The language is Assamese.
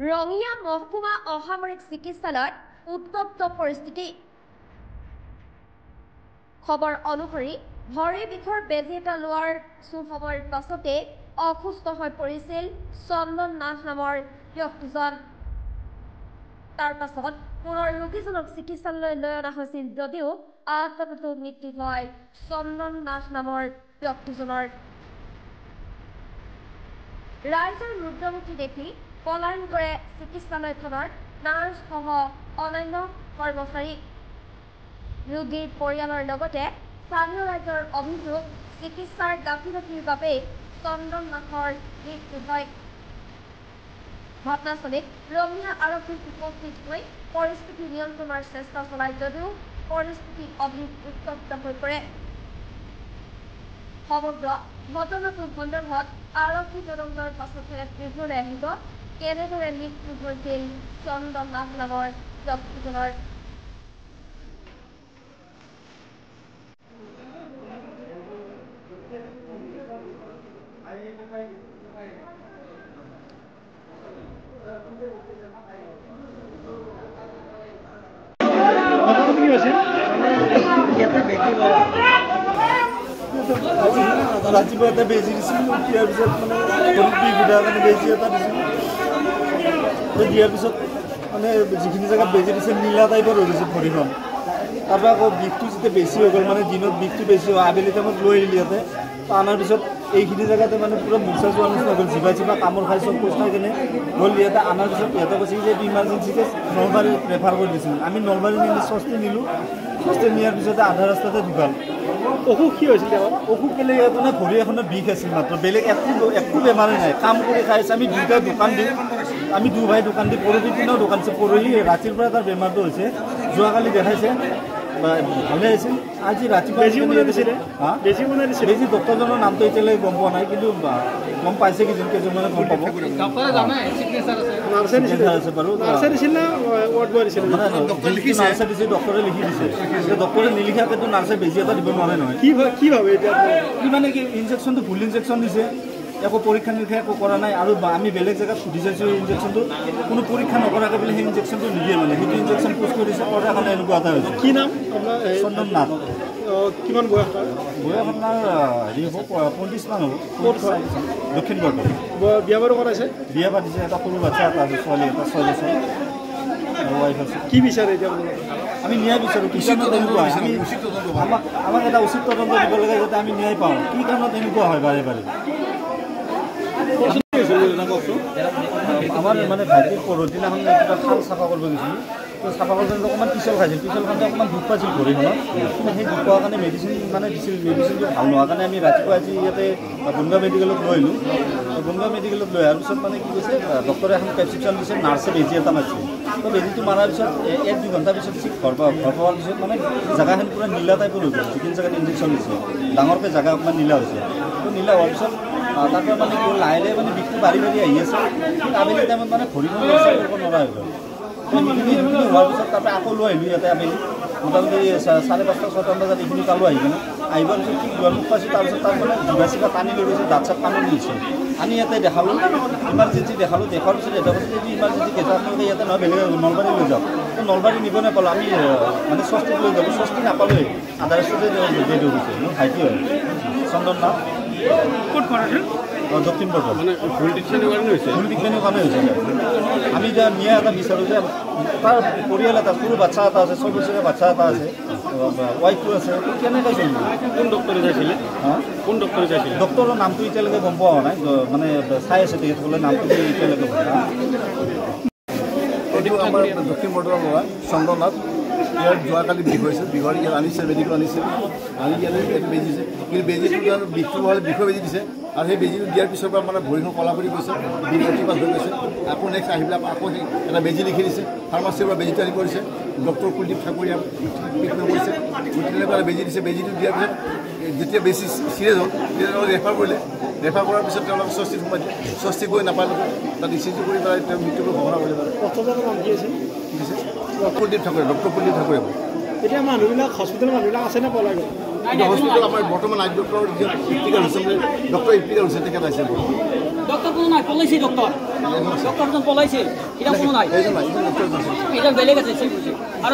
ৰঙিয়া মহকুমা অসামৰিক চিকিৎসালয়ত উত্তপ্ত পৰিস্থিতি। খবৰ অনুসৰি ভৰি বিষৰ বেজী এটা লোৱাৰ সময়ৰ পাছতে অসুস্থ হৈ পৰিছিল চন্দন নাথ নামৰ ব্যক্তিজন। তাৰ পাছত পুনৰ ৰোগীজনক চিকিৎসালয়লৈ লৈ অনা হৈছিল যদিও আহততো মৃত্যু হয় চন্দন নাথ নামৰ ব্যক্তিজনৰ। ৰাইজৰ ৰুদ্ৰমুখী দেখি পলায়ন কৰে চিকিৎসালয়খনৰ নাৰ্ছসহ অন্যান্য কৰ্মচাৰী। ৰোগীৰ পৰিয়ালৰ লগতে স্থানীয় ৰাইজৰ অভিযোগ, চিকিৎসাৰ গাফিলতিৰ বাবেই চন্দন নাথৰ মৃত্যু হয়। ঘটনাস্থলীত ৰঙিয়া আৰক্ষী উপস্থিত হৈ পৰিস্থিতি নিয়ন্ত্ৰণৰ চেষ্টা চলায় যদিও পৰিস্থিতি অধিক উত্তপ্ত হৈ পৰে। সমগ্ৰ ঘটনাটোৰ সন্দৰ্ভত আৰক্ষী তদন্তৰ পাছতহে নিৰ্ণয় আহিব কেনেদৰে মৃত্যু হৈছিল চন্দন নাথ নামৰ ব্যক্তিজনৰ। ৰাতিপুৱা এটা বেজি দিছিলোঁ, দিয়াৰ পিছত মানে ভৰিত বিষ উঠাৰ কাৰণে বেজি এটা দিছিলোঁ। দিয়াৰ পিছত মানে যিখিনি জেগাত বেজি দিছে নীলা টাইপৰ হৈ গৈছে ভৰিখন। তাৰপৰা আকৌ বিষটো যেতিয়া বেছি হৈ গ'ল, মানে দিনত বিষটো বেছি হয়, আবেলি টাইমত লৈ আহিলি ইয়াতে অনাৰ পিছত এইখিনি জেগাতে মানে পূৰা মূৰ্ছা যোৱাৰ নিচিনা হ'ল, জিভা চিভা কামোৰ খাই চব খোজ খাই কেনে গ'ল। ইয়াতে অনাৰ পিছত ইহঁতে কৈছে যে এইটো ইমাৰ্জেঞ্চিকে নলবাৰী ৰেফাৰ কৰি দিছিল। আমি নলবাৰী নিলে স্বস্তি নিলোঁ, স্বস্তি নিয়াৰ পিছতে আধা ৰাস্তাতে ঢুকাল। অসুখ কি হৈছিল? অসুখ কেলে ইয়াত মানে ভৰি এখনৰ বিষ আছিল মাত্ৰ, বেলেগ একো বেমাৰেই নাই। কাম কৰি খাই আছে। আমি দুয়োটাই দোকান দিওঁ, আমি দুই ভাই দোকান দি পৰহি দিনাও দোকান দিছোঁ। পৰহি ৰাতিৰ পৰা তাৰ বেমাৰটো হৈছে, যোৱাকালি দেখাইছে ভালে আছিল। আজি ৰাতিপুৱা বেজি ডক্টৰজনৰ নামটো এতিয়ালৈকে গম পোৱা নাই, কিন্তু গম পাইছে কেইজনমানে গম পাব। নাৰ্ছে দিছে, ডক্টৰে লিখি দিছে। ডক্টৰে নিলিখাকেতো নাৰ্ছে বেজি এটা দিব নোৱাৰে নহয়। কি ভাবে এতিয়া কি মানে কি ইনজেকশ্যনটো ভুল ইনজেকশ্যন দিছে, একো পৰীক্ষা নিৰীক্ষা একো কৰা নাই। আৰু আমি বেলেগ জেগাত সুধি চাইছোঁ ইনজেকশ্যনটো কোনো পৰীক্ষা নকৰাকৈ বোলে সেই ইনজেকশ্যনটো নিদিয়ে, মানে সেইটো ইনজেকশ্যন পোষ্ট কৰি দিছে। কৰাৰ কাৰণে এনেকুৱা এটা হৈছে। কি নাম আপোনাৰ? চন্দন নাথ। কিমান বয়স? বয়স আপোনাৰ হেৰি হ'ব 35 মান হ'ব। ক'ত হয়? দক্ষিণগড়। বিয়া বাৰু কৰাইছে? বিয়া পাতিছে, এটা সৰু বাচ্ছা এটা আছে, ছোৱালী এটা 6 বছৰ ৱাইফ আছে। কি বিচাৰে এতিয়া? আমি ন্যায় বিচাৰোঁ। কি কাৰণত এনেকুৱা হয়? আমাক এটা উচিত তদন্ত দিব লাগে যাতে আমি ন্যায় পাওঁ। কি কাৰণত এনেকুৱা হয় বাৰে বাৰে? আমাৰ মানে ভাইটিৰ পৰহিদিনাখন কিবা খাল চাফা কৰিব গৈছিলোঁ, তো চাফা কৰোঁতে অকণমান পিছল খাইছিল। পিছল খাওঁতে অকণমান দুখ পাইছিল ভৰিখনত, কিন্তু সেই দুখ পোৱাৰ কাৰণে মেডিচিন মানে দিছিল। মেডিচিনটো ভাল নোহোৱাৰ কাৰণে আমি ৰাতিপুৱা আজি ইয়াতে বনগাঁও মেডিকেলত লৈ আহিলোঁ। বনগাঁও মেডিকেলত লৈ অহাৰ পিছত মানে কি কৈছে, ডক্টৰে এখন প্ৰেছক্ৰিপশ্যন দিছে, নাৰ্ছে বেজি এটা মাৰিছে। তো বেজিটো মাৰাৰ পিছত 1-2 ঘণ্টাৰ পিছত ঘৰ পোৱাৰ পিছত মানে জেগাখিনি পূৰা নীলা টাইপৰ হৈ গ'ল। যিখিনি জেগাত ইনজেকশ্যন দিছে ডাঙৰকৈ জেগা অকণমান নীলা হৈছে। তো নীলা হোৱাৰ পিছত তাৰপৰা মানে কি লাহে লাহে মানে বিষটো বাঢ়ি আহি আছে। কিন্তু আবেলি টাইমত মানে ভৰিখন কৰিব নোৱাৰা হৈ গ'ল। সেইখিনি হোৱাৰ পিছত তাৰপৰা আকৌ লৈ আহিলোঁ ইয়াতে আবেলি মোটামুটি 5:30-6টামান বজাত এইখিনি পালোঁ। আহি কিনে আহিবৰ পিছত কি দুৱাৰমুখ পাইছোঁ। তাৰপিছত তাৰ মানে জিভা চিভা টানি লৈ গৈছে, দাঁত চাত কামুৰি দিছে। আমি ইয়াতে দেখালোঁ, ইমাৰ্জেঞ্চি দেখালোঁ। দেখাৰ পিছত এটা কৈছে এইটো ইমাৰ্জেঞ্চি কেইটা আপোনালোকে ইয়াতে নহয় বেলেগ নলবাৰী লৈ যাওক। তো নলবাৰী নিব নাপালোঁ। আমি মানে স্বস্তিত লৈ যাব, স্বস্তি নাপালোঁৱেই। আধা ৰাস্তাতে ডেড হৈ গৈছে। মোৰ ভাইটি হয় চন্দন নাথ। ক'ত কৰাইছিল? দক্ষিণগড়। মানে ভুল ট্ৰিটমেণ্টৰ কাৰণে হৈছে? ভুল ট্ৰিটমেণ্টৰ কাৰণে হৈছে। আমি এতিয়া ন্যায় এটা বিচাৰোঁ যে তাৰ পৰিয়াল এটা, সৰু বাচ্ছা এটা আছে, 6 বছৰীয়া বাচ্ছা এটা আছে, ৱাইফটো আছে। কেনেকৈ চলিব? কোন ডক্টৰে চাইছিলে? কোন ডক্টৰে চাইছিলে? ডক্টৰৰ নামটো এতিয়ালৈকে গম পোৱা হোৱা নাই, মানে চাই আছে তেখেতসকলে নামটো এতিয়ালৈকে হোৱা নাই। এইটো আমাৰ দক্ষিণ বৰদোৱাৰ ল'ৰা চন্দন নাথ। ইয়াৰ যোৱাকালি বিষ হৈছিল, বিষৰ ইয়াত আনিছে, মেডিকেল আনিছিল, আনি ইয়াত এইটো বেজি দিছে। কিন্তু বেজিটো বিষটো হ'লে বিষৰ বেজি দিছে। আৰু সেই বেজিটো দিয়াৰ পিছৰ পৰা মানে ভৰিখন কলা পৰি গৈছে, বিষ অতিপাত হৈ গৈছে। আকৌ নেক্সট আহি পেলাই আকৌ সেই এটা বেজি লিখি দিছে। ফাৰ্মাচীৰ পৰা বেজিটো আনি কৰিছে। ডক্টৰ কুলদীপ ঠাকুৰীয়া ট্ৰিটমেণ্ট কৰিছে। তেনেকুৱা বেজি দিছে। বেজিটো দিয়াৰ পিছত যেতিয়া বেছি চিৰিয়াছ হ'ল তেতিয়া তেওঁলোকে ৰেফাৰ কৰিলে। ৰেফাৰ কৰাৰ পিছত তেওঁলোকে স্বস্তিত সোমাই দিলে। স্বস্তি গৈ নাপালে, তাত ইচিজি কৰি পেলাই তেওঁ মৃত্যুটো ঘোষণা কৰিলে। ডক্টৰজনৰ নাম কি আছিল? কুলদীপ ঠাকুৰীয়া, ডক্টৰ কুলদীপ ঠাকুৰীয়া। এতিয়া মানুহবিলাক হস্পিটেলৰ মানুহবিলাক আছেনে পলাই গ'ল? কিন্তু হস্পিটেল আমাৰ বৰ্তমান আই ডক্টৰ ইফতিকাৰ হুছেইন, ডক্টৰ ইফতিকাৰ হুছেইন তেখেত আছে। নাই পলাইছে ডক্টরজন পলাইছে এটা কোনো নাই এইজন নাই এইজন ডক্টর এটা বেলেগ আছে সে বুঝি আর